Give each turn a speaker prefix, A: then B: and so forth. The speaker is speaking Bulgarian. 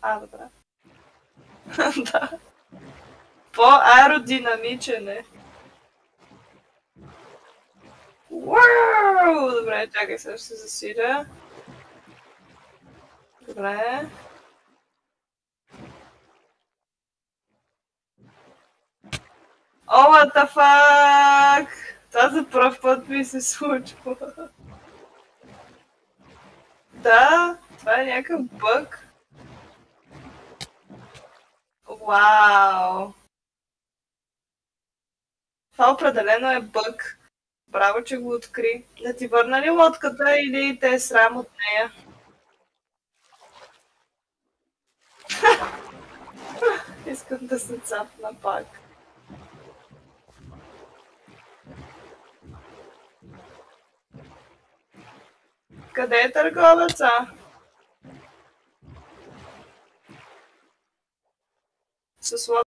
A: Добре. Да. По-аеродинамичен е. Уау! Добре, чакай, сега ще се засиля. Добре. О, what the fuck! Това за пръв път ми се случва. Да, това е някакъв бъг. Вау! Това определено е бъг. Браво, че го откри. Да ти върна ли лодката или те е срам от нея? Искам да се цапна пак. Къде е търговеца? С лодката.